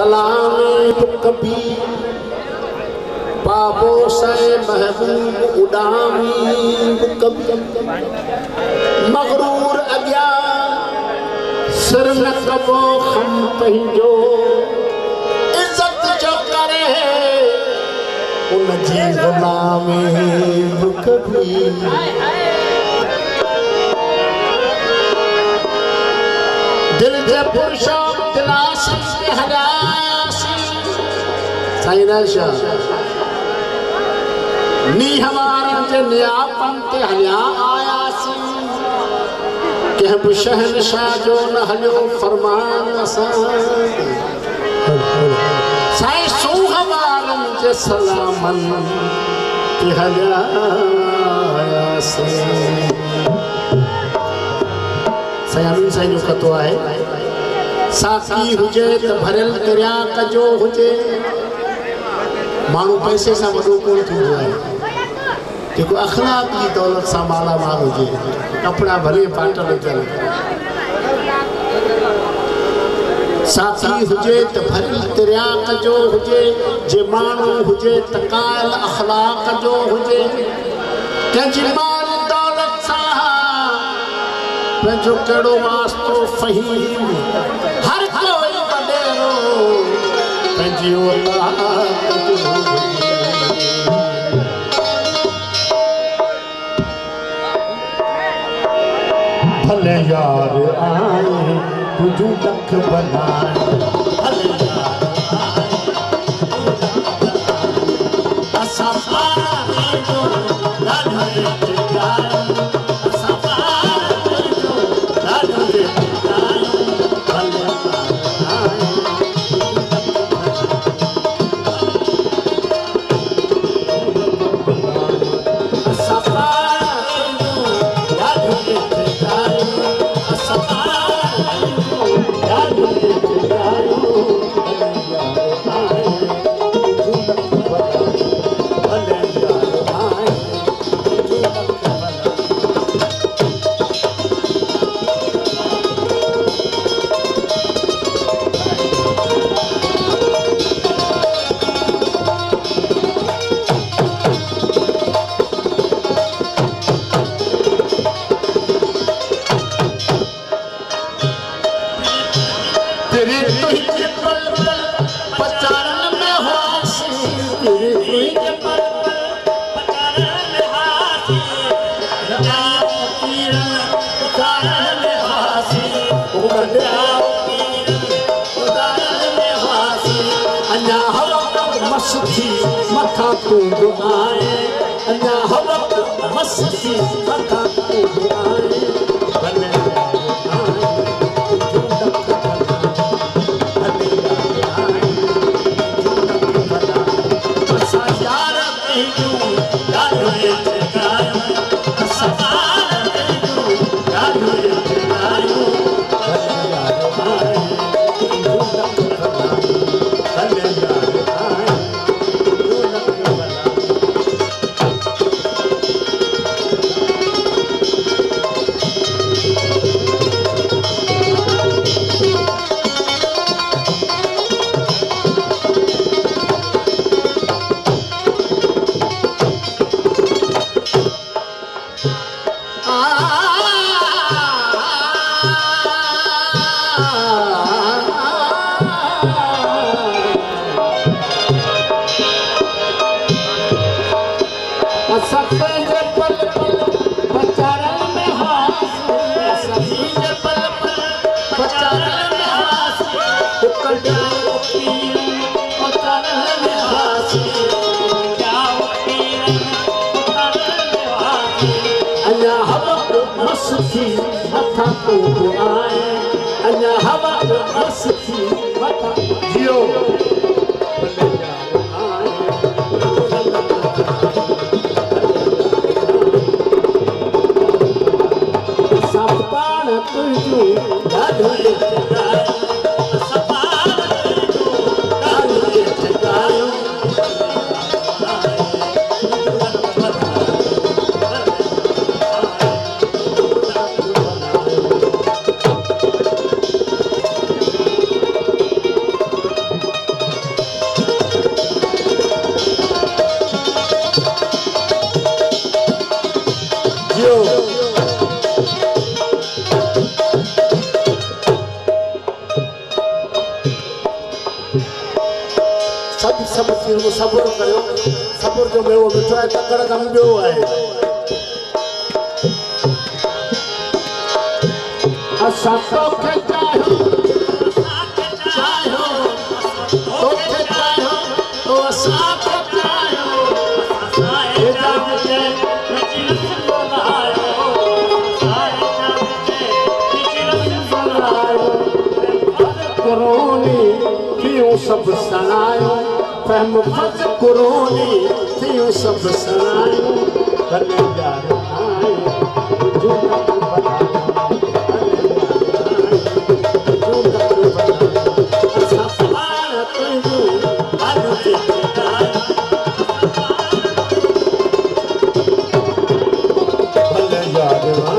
सलाम कभी बाबो से महबूब उडामी कभी मगरूर अग्या सिर न कबो खम पंहिंजो इज्जत जो करे उन जी गुलामी कभी दिल जे पुरुषो दिलासी के हरासी साईं राशा नी हमारा जे नियापन ते हलिया आयासी के हम शहनशाह जो न हलियो फरमान असा साईं सू हमारा जे सलामन ते हलिया आयासी साईं साईं जो कतो आहे साथी हुजे त भरियल दरिया कजो हुजे माण्हू पैसे सां वॾो कोन थींदो आहे जेको अखलाक जी दौलत सां मालामाल हुजे कपिड़ा भले पाटल हुजनि साथी हुजे त भरियल दरिया कजो हुजे जे माण्हू हुजे त कायल अखलाक जो हुजे कंहिंजी माल दौलत सां पंहिंजो कहिड़ो वास्तो फ़हीम हर कोई वॾेरो पंहिंजी औलाद जो भले यार आए तुझू लख बनाए भले यार आए असां पारे जो ॾाढो जो सब्र करियो सब्र जो मेवो मिठो आहे तकड़ कम ॿियो आहे असां तोखे चाहियो तोखे चाहियो तो असां तोखे सब सनायो फहम फज कुरोनी थियो सब सनायो भले यार आए जो नक बनाए सफार तुझो आदते भले यार